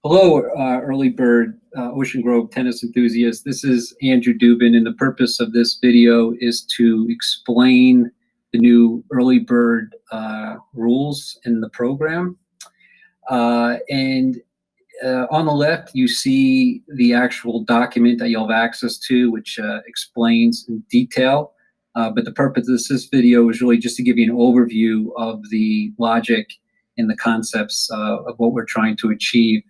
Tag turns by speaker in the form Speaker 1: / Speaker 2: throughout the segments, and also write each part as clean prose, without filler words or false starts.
Speaker 1: Hello, early bird Ocean Grove tennis enthusiasts. This is Andrew Dubin, and the purpose of this video is to explain the new early bird rules in the program. And on the left, you see the actual document that you'll have access to, which explains in detail. But the purpose of this video is really just to give you an overview of the logic and the concepts of what we're trying to achieve.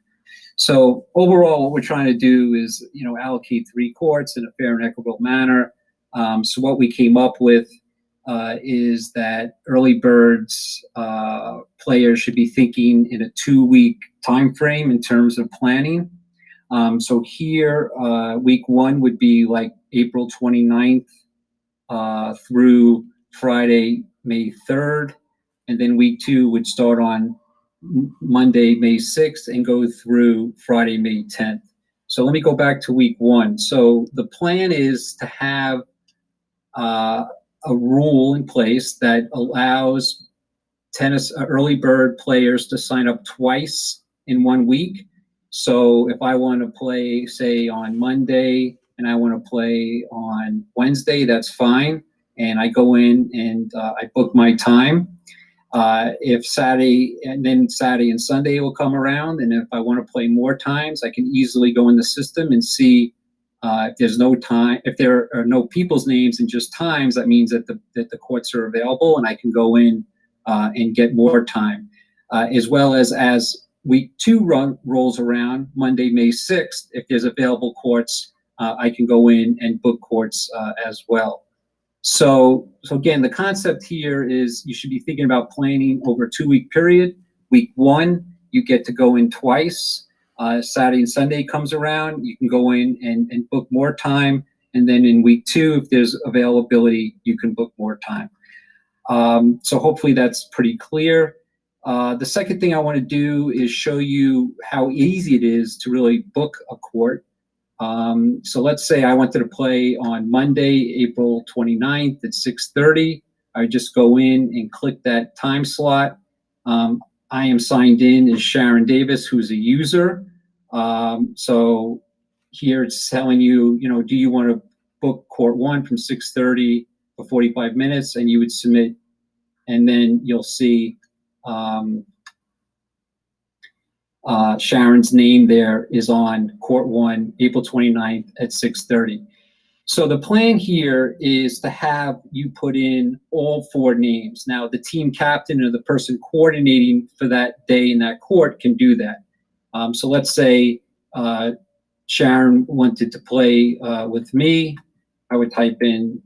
Speaker 1: So overall, what we're trying to do is, allocate 3 courts in a fair and equitable manner. So what we came up with is that early birds players should be thinking in a 2-week time frame in terms of planning. So here, week 1 would be like April 29th through Friday, May 3rd. And then week 2 would start on Monday, May 6th, and go through Friday, May 10th. So let me go back to week 1. So the plan is to have a rule in place that allows tennis early bird players to sign up twice in 1 week. So if I want to play, say, on Monday and I want to play on Wednesday, that's fine. And I go in and I book my time. If Saturday and Sunday will come around, and if I want to play more times, I can easily go in the system and see if there's no time, if there are no people's names and just times, that means that the courts are available, and I can go in and get more time. As well as week 2 rolls around, Monday, May 6th, if there's available courts, I can go in and book courts as well. So again, the concept here is you should be thinking about planning over a 2-week period. Week 1, you get to go in twice. Saturday and Sunday comes around, you can go in and book more time. And then in week 2, if there's availability, you can book more time. So hopefully that's pretty clear. The second thing I want to do is show you how easy it is to really book a court. So let's say I wanted to play on Monday, April 29th at 6:30. I just go in and click that time slot. I am signed in as Sharon Davis, who's a user. So here it's telling you, do you want to book court 1 from 6:30 for 45 minutes? And you would submit, and then you'll see Sharon's name there is on court 1, April 29th at 6:30. So the plan here is to have you put in all 4 names. Now, the team captain or the person coordinating for that day in that court can do that. So let's say Sharon wanted to play with me. I would type in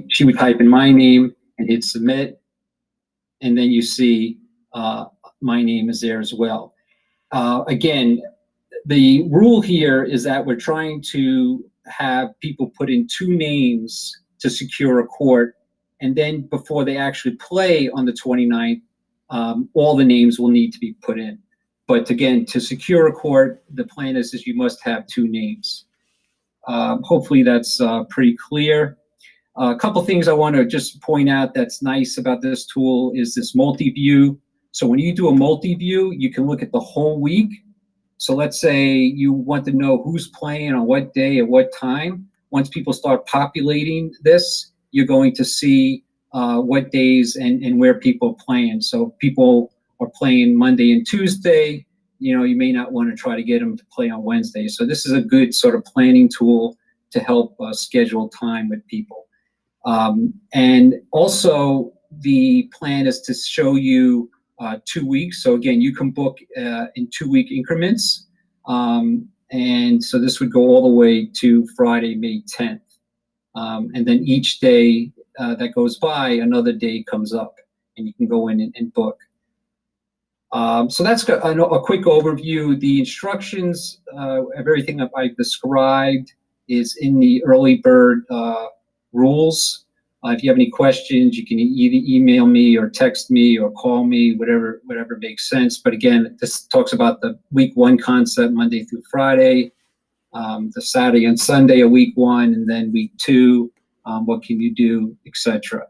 Speaker 1: she would type in my name and hit submit. And then you see my name is there as well. Again, the rule here is that we're trying to have people put in 2 names to secure a court, and then before they actually play on the 29th, all the names will need to be put in. But again, to secure a court, the plan is you must have 2 names. Hopefully that's pretty clear. A couple things I want to just point out that's nice about this tool is this multi-view. So when you do a multi-view, you can look at the whole week. So let's say you want to know who's playing on what day at what time. Once people start populating this, you're going to see what days and where people are playing. So if people are playing Monday and Tuesday, you may not want to try to get them to play on Wednesday. So this is a good sort of planning tool to help schedule time with people. And also the plan is to show you 2 weeks. So again, you can book in 2-week increments. And so this would go all the way to Friday, May 10th. And then each day that goes by, another day comes up and you can go in and book. So that's a quick overview. The instructions of everything that I've described is in the early bird rules. If you have any questions, you can either email me or text me or call me, whatever makes sense. But again, this talks about the week 1 concept, Monday through Friday, the Saturday and Sunday of week 1, and then week 2, what can you do, etc.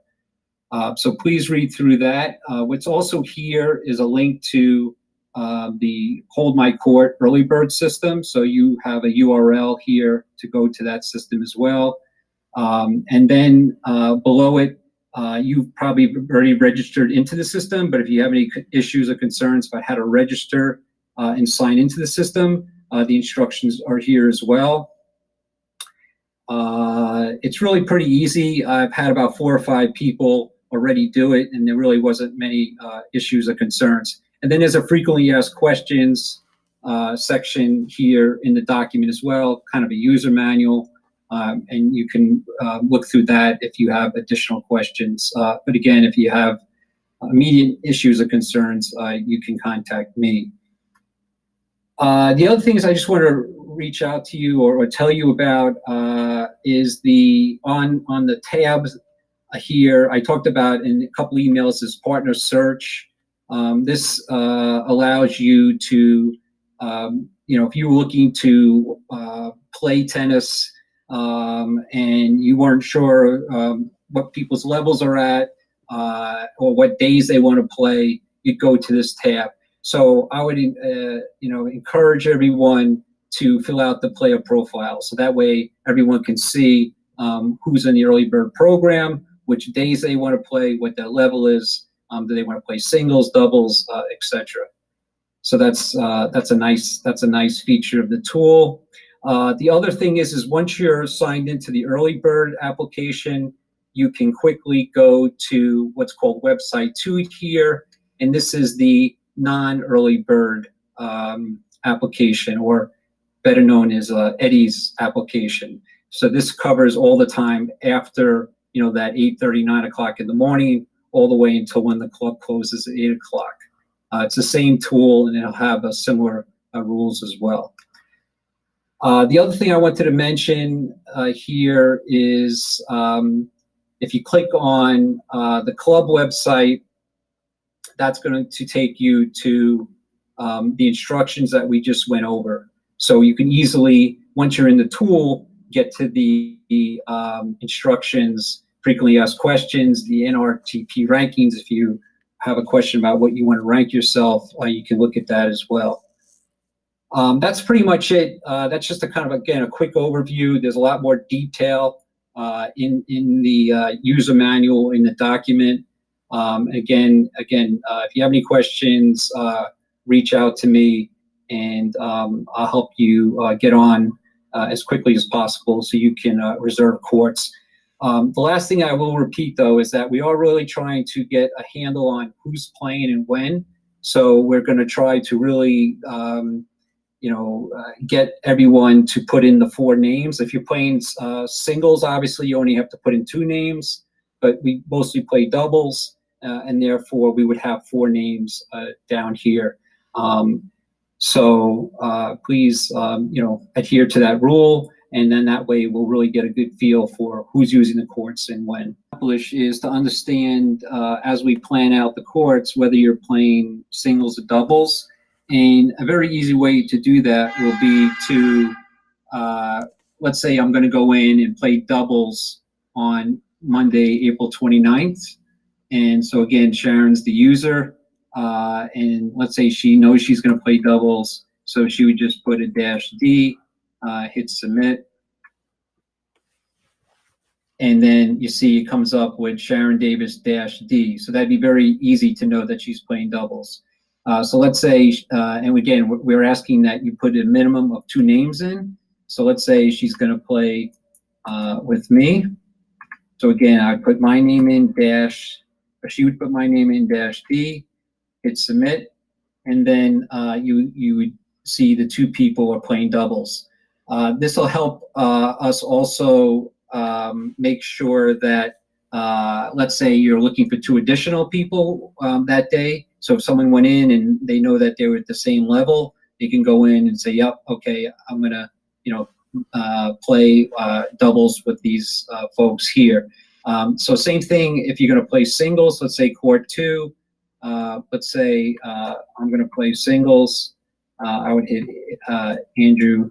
Speaker 1: So please read through that. What's also here is a link to the Hold My Court early bird system. So you have a URL here to go to that system as well. And then below it, you've probably already registered into the system, but if you have any issues or concerns about how to register and sign into the system, the instructions are here as well. It's really pretty easy. I've had about 4 or 5 people already do it, and there really wasn't many issues or concerns. And then there's a frequently asked questions section here in the document as well, kind of a user manual, and you can look through that if you have additional questions. But again, if you have immediate issues or concerns, you can contact me. The other things I just want to reach out to you or tell you about is on the tabs here, I talked about in a couple emails is partner search. This allows you to, if you're looking to play tennis and you weren't sure what people's levels are at or what days they want to play, you'd go to this tab. So I would, encourage everyone to fill out the player profile. So that way everyone can see who's in the early bird program, which days they want to play, what their level is, do they want to play singles, doubles, etc. So that's a nice feature of the tool. The other thing is once you're signed into the early bird application, you can quickly go to what's called website 2 here, and this is the non-early bird application, or better known as Eddie's application. So this covers all the time after that 8:30, 9 o'clock in the morning, all the way until when the club closes at 8 o'clock. It's the same tool, and it'll have similar rules as well. The other thing I wanted to mention here is if you click on the club website, that's going to take you to the instructions that we just went over. So you can easily, once you're in the tool, get to the instructions, frequently asked questions, the NRTP rankings. If you have a question about what you want to rank yourself, you can look at that as well. That's pretty much it. That's just a kind of, again, a quick overview. There's a lot more detail in the user manual in the document. Again, if you have any questions, reach out to me, and I'll help you get on as quickly as possible so you can reserve courts. The last thing I will repeat, though, is that we are really trying to get a handle on who's playing and when. So we're going to try to really, get everyone to put in the 4 names. If you're playing singles, obviously you only have to put in 2 names, but we mostly play doubles, and therefore we would have 4 names down here. So please, adhere to that rule, and then that way we'll really get a good feel for who's using the courts and when. Accomplish is to understand as we plan out the courts whether you're playing singles or doubles, and a very easy way to do that will be to, let's say I'm going to go in and play doubles on Monday, April 29th, and so again, Sharon's the user. And let's say she knows she's going to play doubles, so she would just put a -D, hit submit, and then you see it comes up with Sharon Davis -D. So that'd be very easy to know that she's playing doubles. So let's say, and again, we're asking that you put a minimum of 2 names in. So let's say she's going to play with me. So again, I put my name in or she would put my name in -D. Hit submit, and then you would see the 2 people are playing doubles. This will help us also make sure that, let's say you're looking for 2 additional people that day. So if someone went in and they know that they were at the same level, they can go in and say, yep, okay, I'm gonna play doubles with these folks here. So same thing if you're gonna play singles, let's say court 2. Let's say I'm going to play singles. I would hit Andrew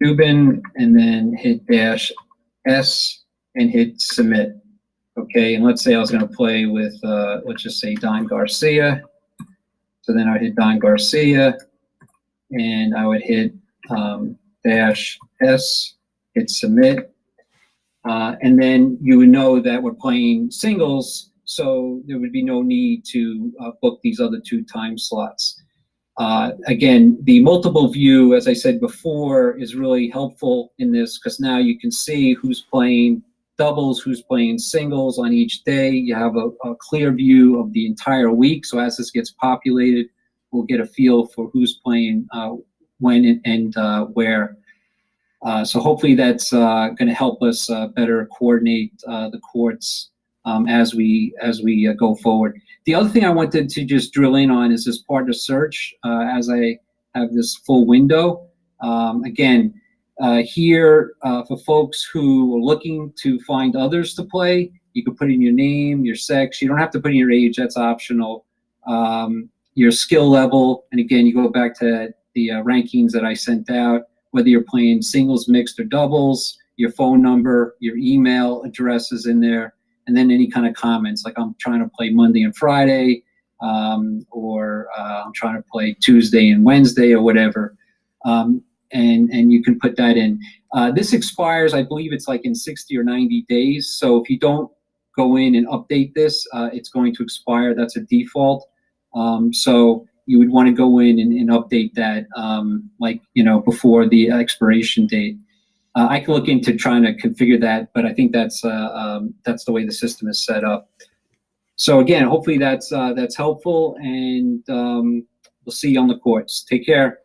Speaker 1: Dubin and then hit -S and hit submit. Okay, and let's say I was going to play with, let's just say Don Garcia. So then I would hit Don Garcia, and I would hit -S, hit submit. And then you would know that we're playing singles, so there would be no need to book these other 2 time slots. Again, the multiple view, as I said before, is really helpful in this because now you can see who's playing doubles, who's playing singles on each day. You have a clear view of the entire week. So as this gets populated, we'll get a feel for who's playing when and where. So hopefully that's going to help us better coordinate the courts as we go forward. The other thing I wanted to just drill in on is this partner search as I have this full window. Again, here for folks who are looking to find others to play, you can put in your name, your sex. You don't have to put in your age, that's optional. Your skill level, and again, you go back to the rankings that I sent out, whether you're playing singles, mixed, or doubles, your phone number, your email address is in there, and then any kind of comments, like I'm trying to play Monday and Friday, or I'm trying to play Tuesday and Wednesday, or whatever. And you can put that in. This expires, I believe it's like in 60 or 90 days. So if you don't go in and update this, it's going to expire. That's a default. So you would want to go in and update that, before the expiration date. I can look into trying to configure that, but I think that's the way the system is set up. So again, hopefully that's helpful, and we'll see you on the courts. Take care.